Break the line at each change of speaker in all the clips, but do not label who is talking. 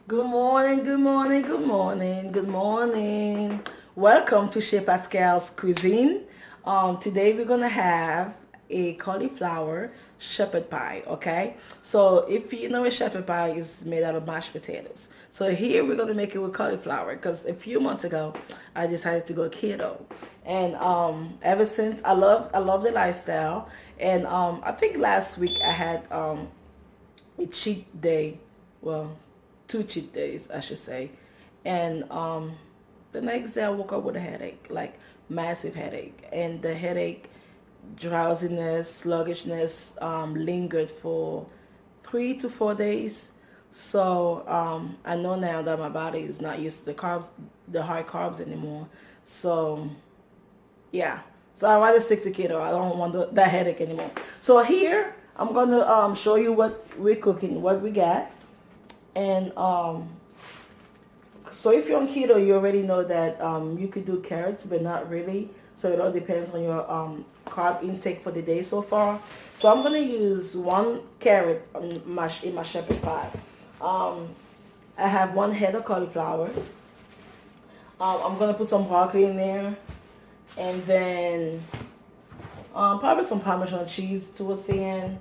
Good morning, good morning, good morning, good morning. Welcome to Chez Pascale's Cuisine. Today we're gonna have a cauliflower shepherd pie, okay? So if you know a shepherd pie is made out of mashed potatoes. So here we're gonna make it with cauliflower because a few months ago I decided to go keto. And ever since I love the lifestyle. And I think last week I had a cheat day. Well, two cheat days, I should say. And the next day I woke up with a headache, like massive headache. And the headache, drowsiness, sluggishness lingered for 3 to 4 days. So I know now that my body is not used to the carbs, the high carbs anymore. So yeah. So I rather stick to keto. I don't want that headache anymore. So here I'm gonna show you what we're cooking, what we got, and so if you're on keto, you already know that you could do carrots, but not really. So it all depends on your carb intake for the day so far. So I'm gonna use 1 carrot in my shepherd pie. Um, I have 1 head of cauliflower. I'm gonna put some broccoli in there, and then probably some Parmesan cheese towards the end.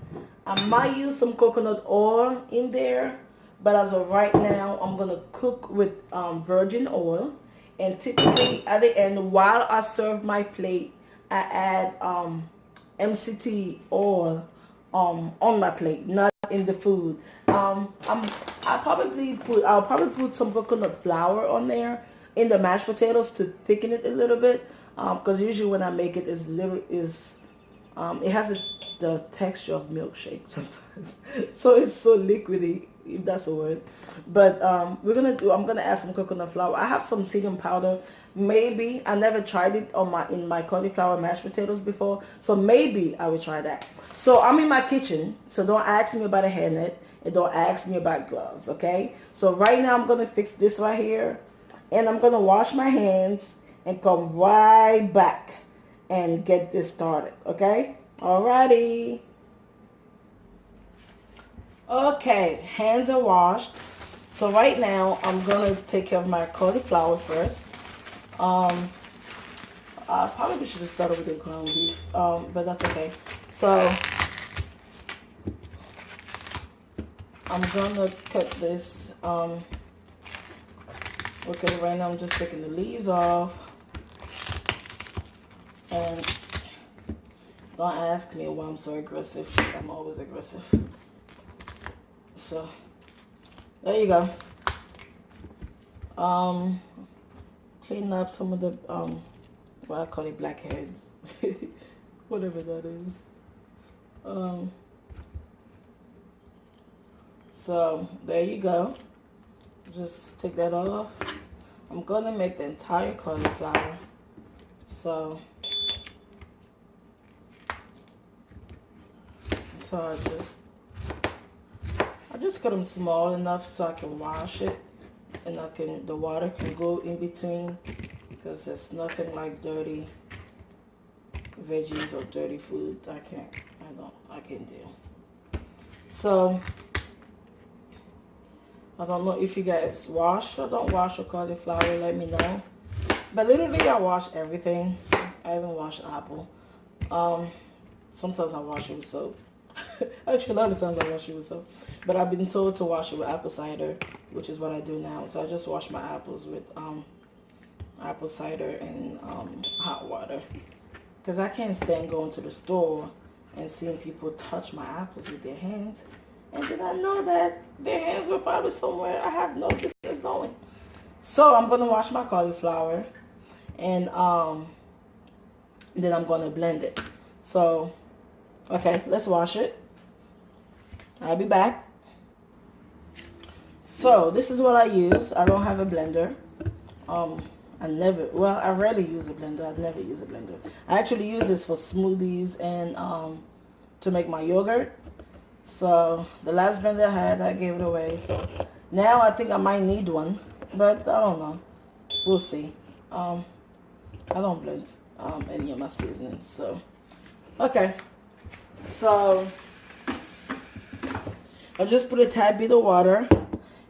I might use some coconut oil in there, but as of right now, I'm gonna cook with virgin oil. And typically at the end, while I serve my plate, I add MCT oil on my plate, not in the food. I'll probably put some coconut flour on there in the mashed potatoes to thicken it a little bit. Because usually when I make it, it has the texture of milkshake sometimes. So it's so liquidy, if that's a word. But I'm gonna add some coconut flour. I have some seeding powder. Maybe I never tried it in my cauliflower mashed potatoes before, so maybe I will try that. So I'm in my kitchen, so don't ask me about a hairnet and don't ask me about gloves, okay? So right now I'm gonna fix this right here, and I'm gonna wash my hands and come right back and get this started, okay? Alrighty. Okay, hands are washed. So right now I'm gonna take care of my cauliflower first. I probably should have started with the ground beef, but that's okay. So I'm gonna cut this. Okay, right now I'm just taking the leaves off. And don't ask me why I'm so aggressive. I'm always aggressive. So there you go. Clean up some of the what I call it, blackheads. Whatever that is. So there you go. Just take that off. I'm gonna make the entire cauliflower. So I just cut them small enough so I can wash it, and the water can go in between, because there's nothing like dirty veggies or dirty food. I can't do. So I don't know if you guys wash or don't wash your cauliflower, let me know. But literally I wash everything. I even wash apple. Sometimes I wash it with soap. Actually, a lot of times I wash it with soap. But I've been told to wash it with apple cider, which is what I do now. So I just wash my apples with apple cider and hot water. Because I can't stand going to the store and seeing people touch my apples with their hands. And then I know that their hands were probably somewhere I have no business going. So I'm going to wash my cauliflower. And then I'm going to blend it. So, okay, let's wash it. I'll be back. So this is what I use. I don't have a blender. I rarely use a blender. I've never used a blender. I actually use this for smoothies and to make my yogurt. So the last blender I had, I gave it away. So now I think I might need one, but I don't know. We'll see. I don't blend any of my seasonings. So, okay. So I just put a tad bit of water,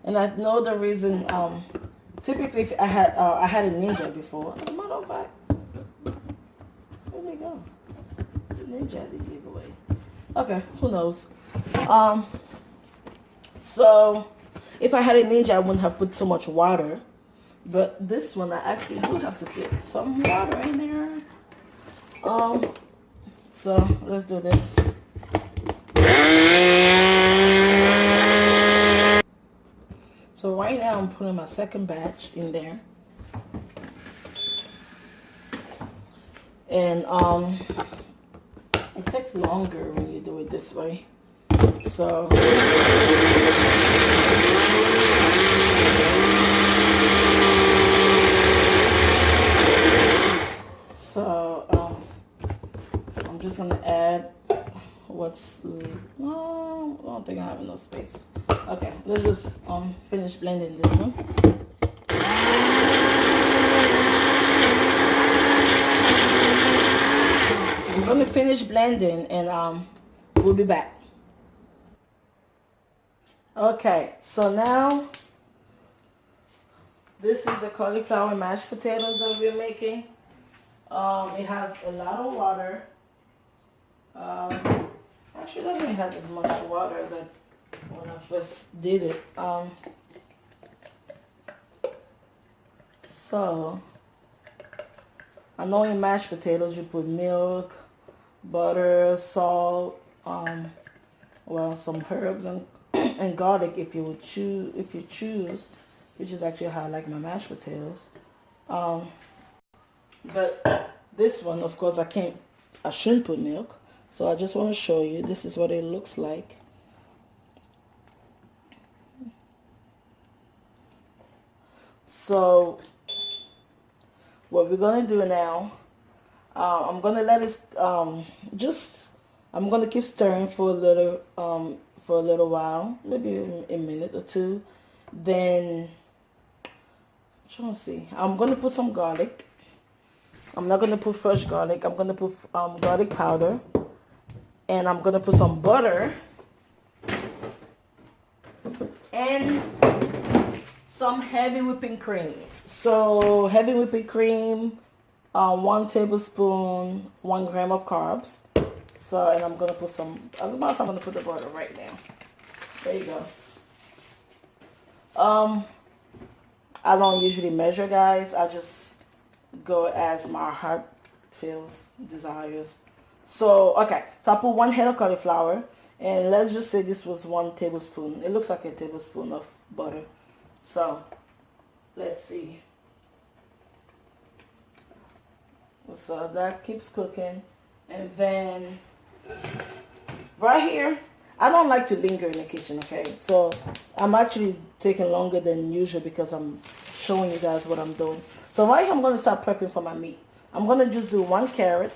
And I know the reason. Typically, if I had a Ninja before. As a matter of fact, where'd they go? The Ninja they gave away. Okay, who knows? So if I had a Ninja, I wouldn't have put so much water. But this one, I actually do have to put some water in there. So let's do this. So right now I'm putting my second batch in there. And it takes longer when you do it this way. So I'm just gonna add what's no, I don't think I have enough space. Okay, let's just finish blending this one. I'm gonna finish blending and we'll be back. Okay, so now this is the cauliflower mashed potatoes that we're making. It has a lot of water. Actually, it doesn't have as much water as when I first did it. So I know in mashed potatoes you put milk, butter, salt, well, some herbs and garlic if you choose, which is actually how I like my mashed potatoes. But this one, of course, I shouldn't put milk. So I just want to show you, this is what it looks like. So what we're going to do now, I'm going to let it, I'm going to keep stirring for a little while, maybe a minute or two. Then, I'm trying to see, I'm going to put some garlic. I'm not going to put fresh garlic. I'm going to put garlic powder. And I'm going to put some butter. And some heavy whipping cream. So heavy whipping cream, 1 tablespoon, 1 gram of carbs. So, and I'm going to put some, as a matter of fact, I'm going to put the butter right now. There you go. I don't usually measure, guys. I just go as my heart feels, desires. So, okay. So I put 1 head of cauliflower. And let's just say this was 1 tablespoon. It looks like a tablespoon of butter. So, let's see. So that keeps cooking. And then, right here, I don't like to linger in the kitchen, okay? So, I'm actually taking longer than usual because I'm showing you guys what I'm doing. So, right here, I'm going to start prepping for my meat. I'm going to just do 1 carrot.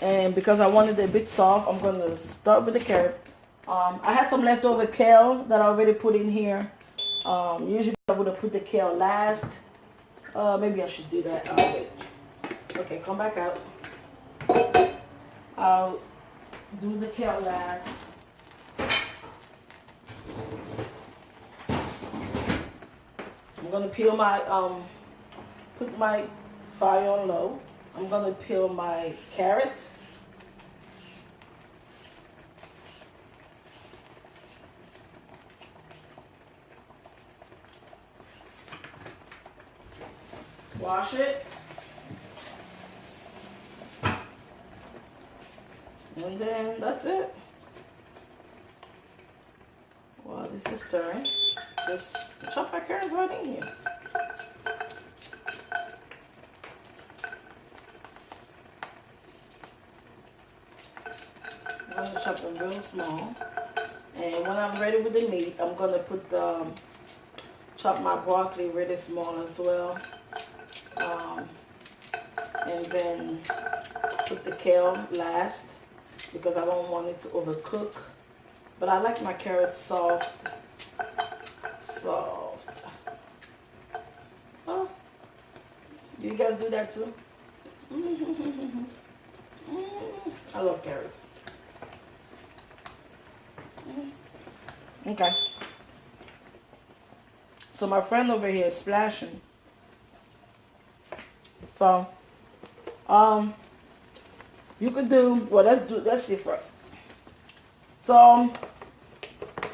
And because I want it a bit soft, I'm going to start with the carrot. I had some leftover kale that I already put in here. Usually I would have put the kale last. Maybe I should do that. Wait. Okay, come back out. I'll do the kale last. I'm going to peel my, put my fire on low. I'm going to peel my carrots. Wash it. And then that's it. While this is stirring, just chop my carrots right in here. I'm going to chop them real small. And when I'm ready with the meat, I'm going to put chop my broccoli really small as well. And then put the kale last because I don't want it to overcook. But I like my carrots soft. Soft. Oh, you guys do that too? I love carrots. Okay. So my friend over here is splashing. So, you could do, well, let's see first. So,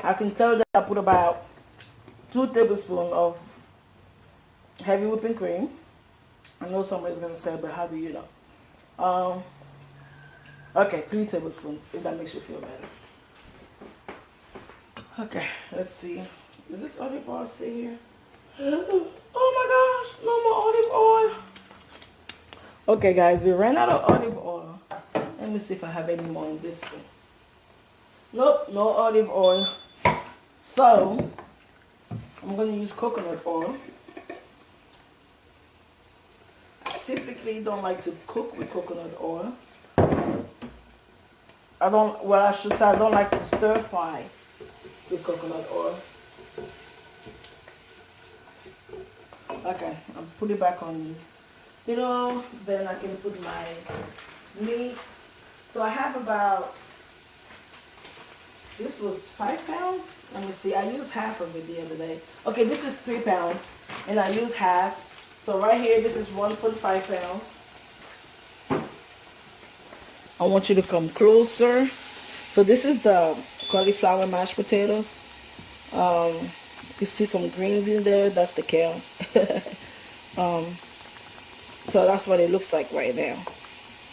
I can tell that I put about 2 tablespoons of heavy whipping cream. I know somebody's going to say, but how do you know? Okay, 3 tablespoons, if that makes you feel better. Okay, let's see. Is this olive oil sit here? Oh my gosh, no more olive oil. Okay guys, we ran out of olive oil. Let me see if I have any more in this one. Nope, no olive oil. So, I'm going to use coconut oil. I typically don't like to cook with coconut oil. I don't like to stir fry with coconut oil. Okay, I'll put it back on, then I can put my meat. So I have about, this was 5 pounds. Let me see, I used half of it the other day. Okay, this is 3 pounds, and I used half. So right here, this is 1.5 pounds. I want you to come closer. So this is the cauliflower mashed potatoes. You see some greens in there, that's the kale. So that's what it looks like right now.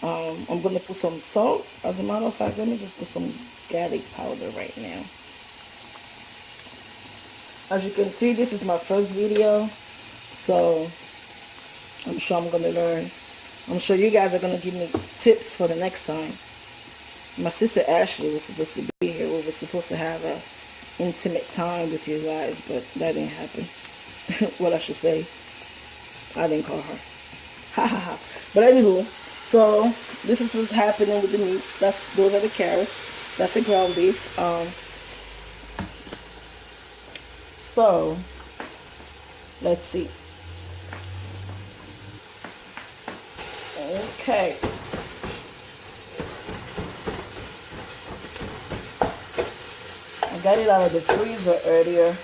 I'm going to put some salt. As a matter of fact, let me just put some garlic powder right now. As you can see, this is my first video, so I'm sure I'm going to learn. I'm sure you guys are going to give me tips for the next time. My sister Ashley was supposed to be here. We were supposed to have an intimate time with you guys, but that didn't happen. What I should say, I didn't call her. Ha ha ha. But anywho, so this is what's happening with the meat. Those are the carrots. That's the ground beef. So let's see. Okay. I got it out of the freezer earlier,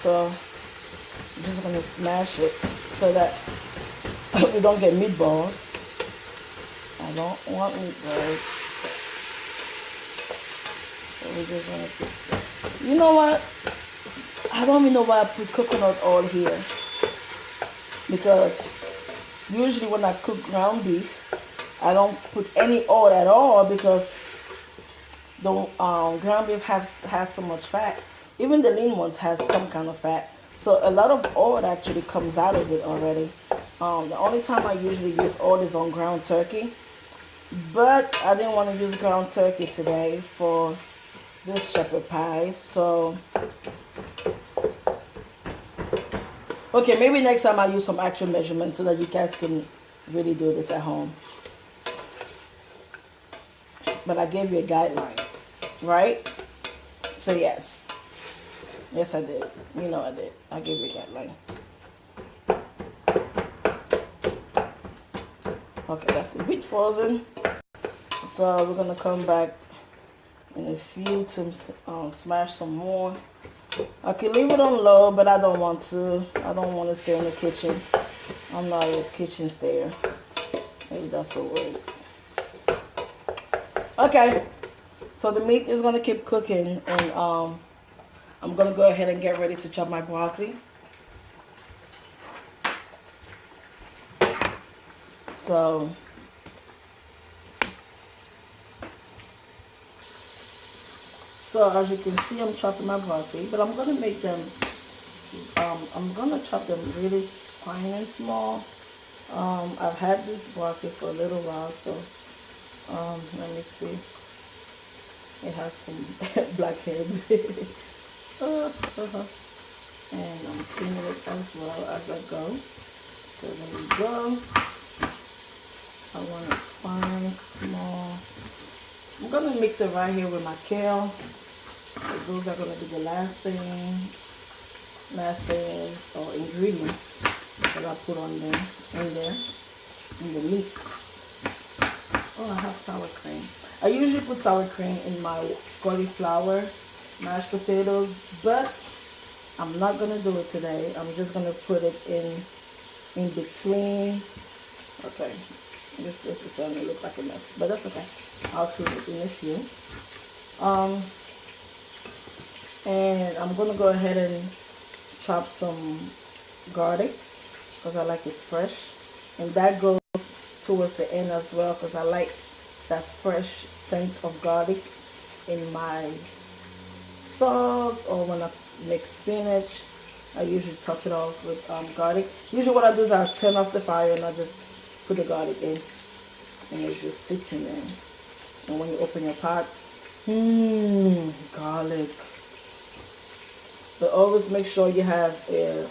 so I'm just gonna smash it so that we don't get meatballs. I don't want meatballs, so we're just gonna fix it. You know what? I don't even know why I put coconut oil here, because usually when I cook ground beef, I don't put any oil at all, because the ground beef has so much fat. Even the lean ones has some kind of fat. So a lot of oil actually comes out of it already. The only time I usually use oil is on ground turkey. But I didn't want to use ground turkey today for this shepherd pie. So, okay, maybe next time I'll use some actual measurements so that you guys can really do this at home. But I gave you a guideline, right? So yes. Yes, I did. You know I did. I gave you a guideline. Okay, that's a bit frozen. So we're going to come back in a few to smash some more. I can leave it on low, but I don't want to. I don't want to stay in the kitchen. I'm not a kitchen stayer. Maybe that's a word. Okay, so the meat is going to keep cooking, and I'm going to go ahead and get ready to chop my broccoli. So as you can see, I'm chopping my broccoli, but I'm going to make them, I'm going to chop them really fine and small. I've had this broccoli for a little while, so let me see. It has some black heads. And I'm cleaning it as well as I go. So there we go. I want it fine, small. I'm going to mix it right here with my kale. So those are going to be the last things or ingredients that I put on there, in the meat. Oh, I have sour cream. I usually put sour cream in my cauliflower mashed potatoes, but I'm not gonna do it today. I'm just gonna put it in between. Okay, this is starting to look like a mess, but that's okay. I'll clean it in a few. And I'm gonna go ahead and chop some garlic because I like it fresh, and that goes towards the end as well because I like that fresh scent of garlic in my sauce, or when I make spinach I usually top it off with garlic. Usually what I do is I turn off the fire and I just put the garlic in, and it's just sitting there. And when you open your pot, garlic. But always make sure you have a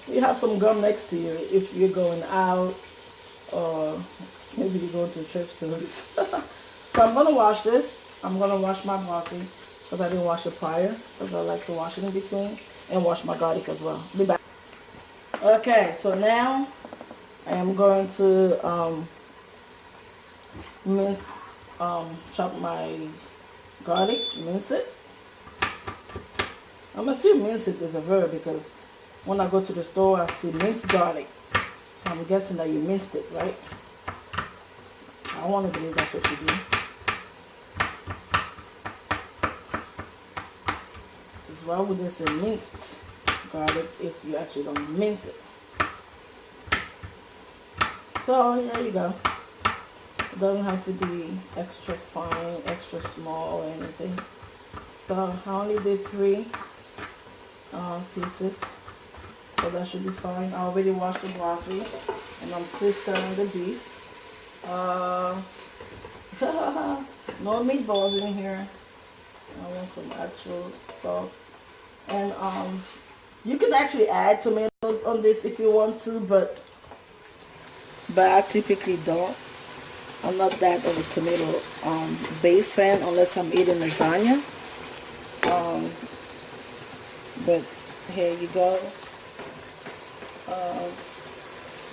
you have some gum next to you if you're going out, or maybe you're going to a church service. So I'm gonna wash this. I'm gonna wash my broccoli because I didn't wash it prior, because I like to wash it in between, and wash my garlic as well. Be back. Okay, so now I am going to chop my garlic, mince it. I'm assuming mince it is a verb because when I go to the store I see minced garlic. So I'm guessing that you minced it, right? I want to believe that's what you do. Because why would they say minced garlic if you actually don't mince it? So here you go. It doesn't have to be extra fine, extra small or anything. So I only did 3 pieces, so that should be fine. I already washed the broccoli and I'm still stirring the beef. No meatballs in here. I want some actual sauce. And you can actually add tomatoes on this if you want to, but I typically don't. I'm not that of a tomato base fan unless I'm eating lasagna. But here you go.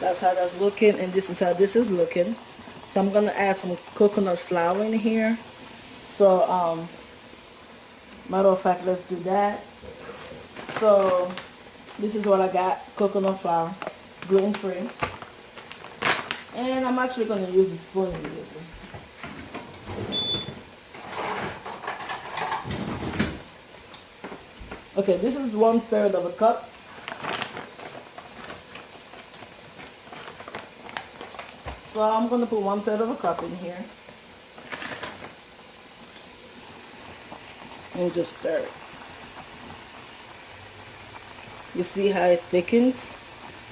That's how that's looking, and this is how this is looking. So I'm gonna add some coconut flour in here. So matter of fact, let's do that. So this is what I got: coconut flour, gluten-free, and I'm actually gonna use a spoon in this. Okay, this is 1/3 of a cup. So I'm going to put 1/3 of a cup in here. And just stir it. You see how it thickens?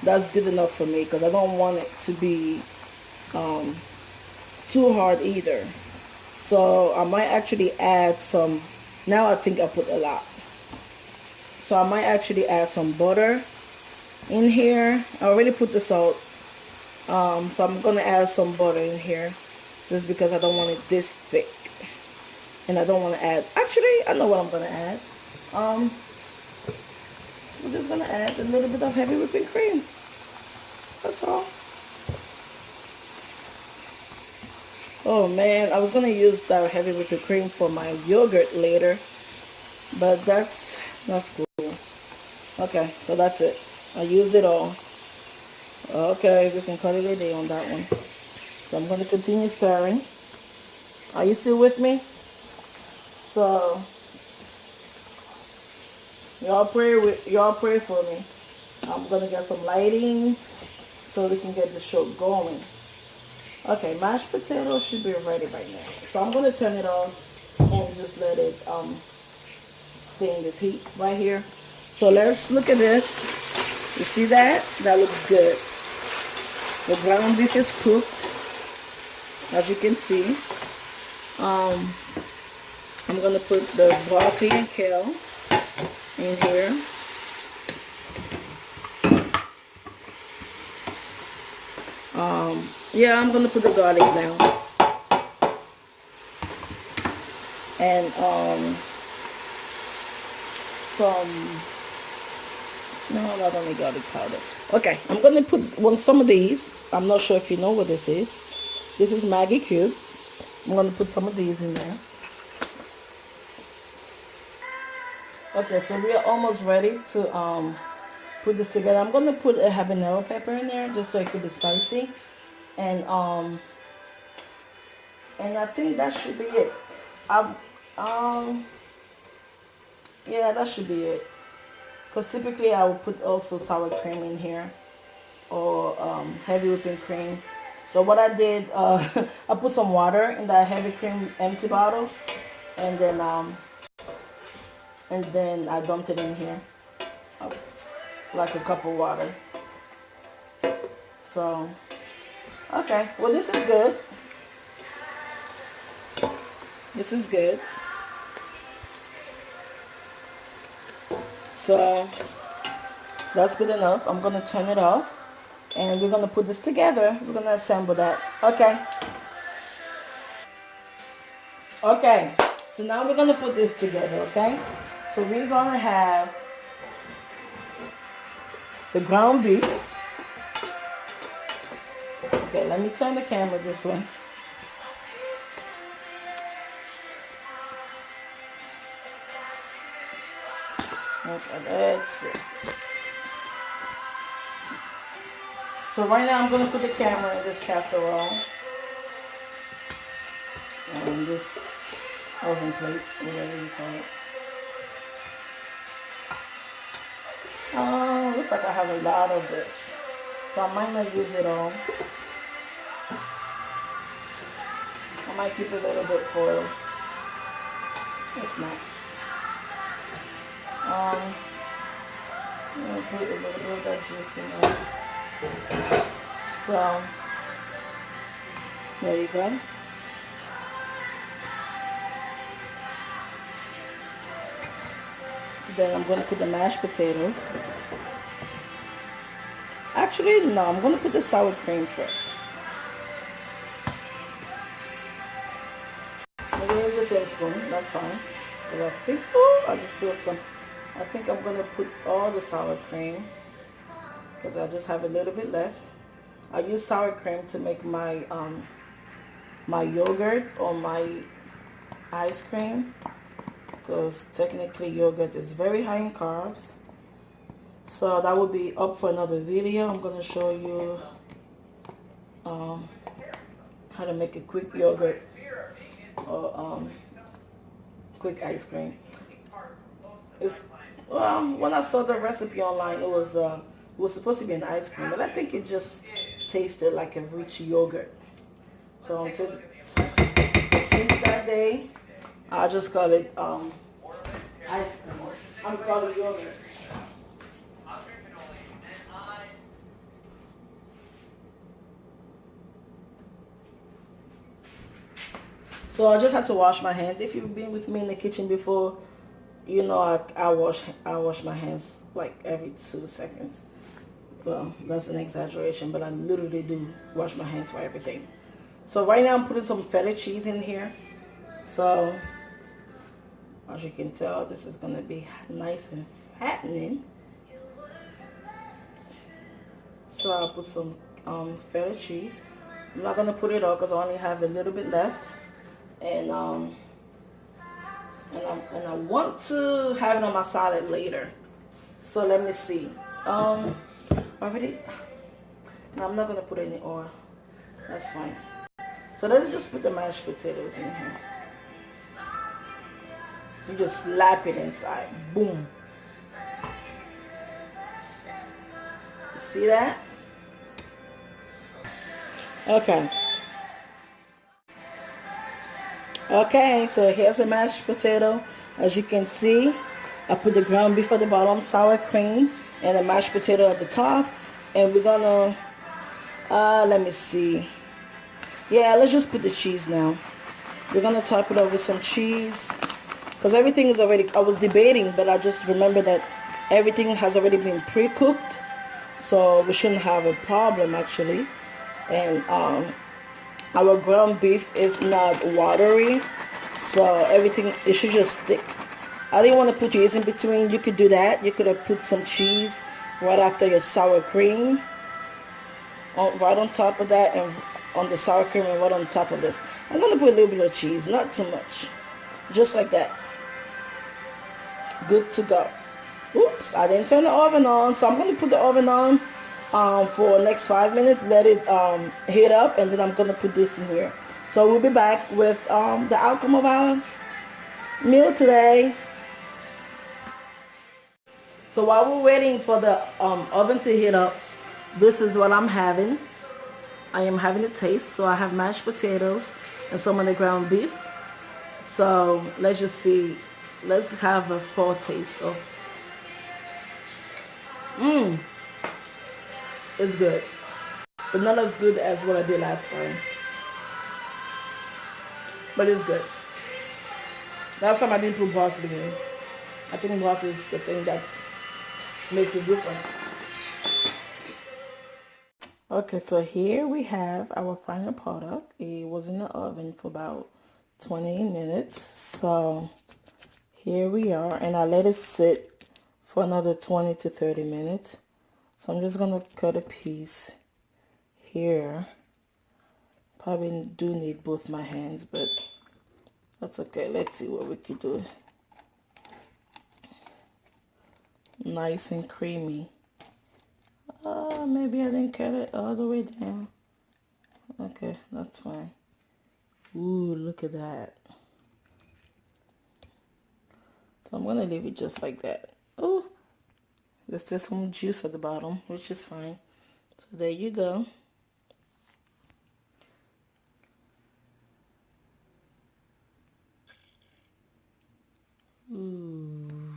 That's good enough for me because I don't want it to be too hard either. So I might actually add some, now I think I put a lot. So I might actually add some butter in here. I already put the salt. So I'm going to add some butter in here just because I don't want it this thick. And I don't want to add, actually, I know what I'm going to add. We're just going to add a little bit of heavy whipping cream. That's all. Oh man, I was going to use that heavy whipping cream for my yogurt later. But that's cool. Okay, so that's it. I use it all. Okay, we can cut it a day on that one. So I'm going to continue stirring. Are you still with me? So y'all pray for me. I'm going to get some lighting so we can get the show going. Okay, mashed potatoes should be ready right now. So I'm going to turn it off and just let it stay in this heat right here. So let's look at this. You see that? That looks good. The ground beef is cooked, as you can see. I'm gonna put the broccoli and kale in here. Yeah, I'm gonna put the garlic now. And no, not only garlic powder. Okay, I'm gonna put some of these. I'm not sure if you know what this is. This is Maggi cube. I'm gonna put some of these in there. Okay, so we are almost ready to put this together. I'm gonna put a habanero pepper in there just so it could be spicy, and I think that should be it. I, yeah, that should be it. Because typically I would put also sour cream in here, or heavy whipping cream. So what I did, I put some water in that heavy cream empty bottle, and then I dumped it in here, uh, like a cup of water. So, okay, well this is good. This is good. So that's good enough. I'm gonna turn it off, and we're gonna put this together. We're gonna assemble that. Okay. Okay. So now we're gonna put this together. Okay. So we're gonna have the ground beef. Okay. Let me turn the camera this way. Okay, that's it. So right now I'm going to put the camera in this casserole. And this oven plate, whatever you call it. Oh, looks like I have a lot of this. So I might not use it all. I might keep a little bit for it's not. I'm gonna put a little bit of that juice in there. So there you go. Then I'm gonna put the mashed potatoes. Actually, no, I'm gonna put the sour cream first. I'm gonna use the same spoon, that's fine. But I think, oh, I just spilled some. I think I'm gonna put all the sour cream because I just have a little bit left. I use sour cream to make my my yogurt or my ice cream, because technically yogurt is very high in carbs. So that will be up for another video. I'm gonna show you how to make a quick yogurt or quick ice cream. It's, well, when I saw the recipe online, it was supposed to be an ice cream, but I think it just tasted like a rich yogurt. So since that day, I just call it ice cream. I'm calling it yogurt. So I just had to wash my hands. If you've been with me in the kitchen before, you know I wash my hands like every 2 seconds. Well, that's an exaggeration, but I literally do wash my hands for everything. So right now I'm putting some feta cheese in here. So as you can tell, this is gonna be nice and fattening. So I'll put some feta cheese. I'm not gonna put it all because I only have a little bit left. And I want to have it on my salad later. So let me see. Already, no, I'm not gonna put any oil. That's fine. So let's just put the mashed potatoes in here. You just slap it inside. Boom. See that? Okay. Okay, so here's a mashed potato. As you can see, I put the ground beef at the bottom, sour cream, and a mashed potato at the top. And we're gonna, let me see. Yeah, let's just put the cheese now. We're gonna top it up with some cheese. Because everything is already, I was debating, but I just remembered that everything has already been pre-cooked. So we shouldn't have a problem actually. And our ground beef is not watery, so everything, it should just stick. I didn't want to put cheese in between. You could do that. You could have put some cheese right after your sour cream, right on top of that, and on the sour cream, and right on top of this. I'm going to put a little bit of cheese, not too much, just like that. good to go. Oops, I didn't turn the oven on, so I'm going to put the oven on for next 5 minutes, let it heat up, and then I'm going to put this in here. So we'll be back with the outcome of our meal today. So while we're waiting for the oven to heat up, this is what I'm having. I am having a taste. So I have mashed potatoes and some of the ground beef. So let's just see. Let's have a foretaste of. It's good, but not as good as what I did last time. But it's good. Last time I didn't put broccoli in. I think broccoli is the thing that makes a difference. Okay, so here we have our final product. It was in the oven for about 20 minutes. So here we are, and I let it sit for another 20 to 30 minutes. So I'm just gonna cut a piece here. Probably do need both my hands, but that's okay. Let's see what we can do. Nice and creamy. Maybe I didn't cut it all the way down. Okay, that's fine. Ooh, look at that. So I'm gonna leave it just like that. Ooh, there's still some juice at the bottom, which is fine. So there you go. Ooh.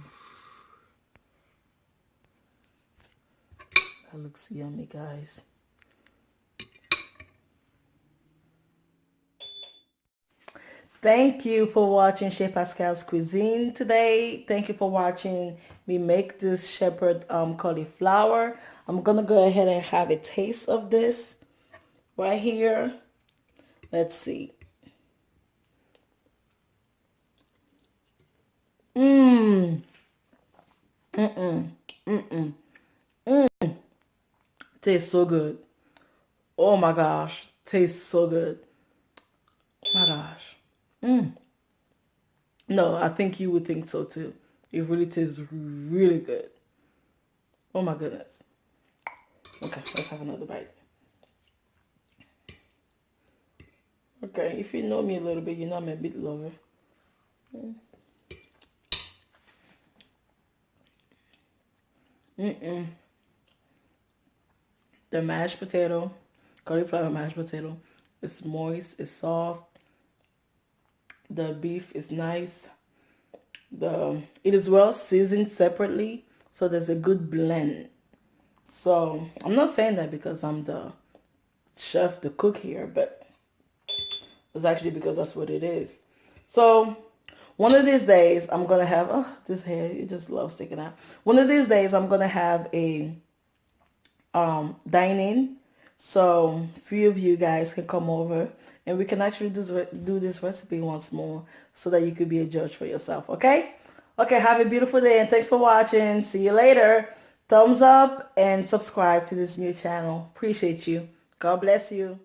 That looks yummy, guys. Thank you for watching Chef Pascale's Cuisine today. Thank you for watching me make this shepherd cauliflower. I'm gonna go ahead and have a taste of this right here. Let's see. Tastes so good. Oh my gosh, tastes so good. Oh my gosh. No, I think you would think so too. It really tastes really good. Oh my goodness. Okay, let's have another bite. Okay, if you know me a little bit, you know I'm a bit lover. The mashed potato, cauliflower mashed potato, it's moist, it's soft. The beef is nice. It is well seasoned separately, so there's a good blend. So I'm not saying that because I'm the chef, the cook here, but it's actually because that's what it is. So one of these days I'm gonna have this hair, it just loves sticking out. One of these days I'm gonna have a dine-in, so a few of you guys can come over and we can actually do this recipe once more so that you could be a judge for yourself. Okay, have a beautiful day and thanks for watching. See you later. Thumbs up and subscribe to this new channel. Appreciate you. God bless you.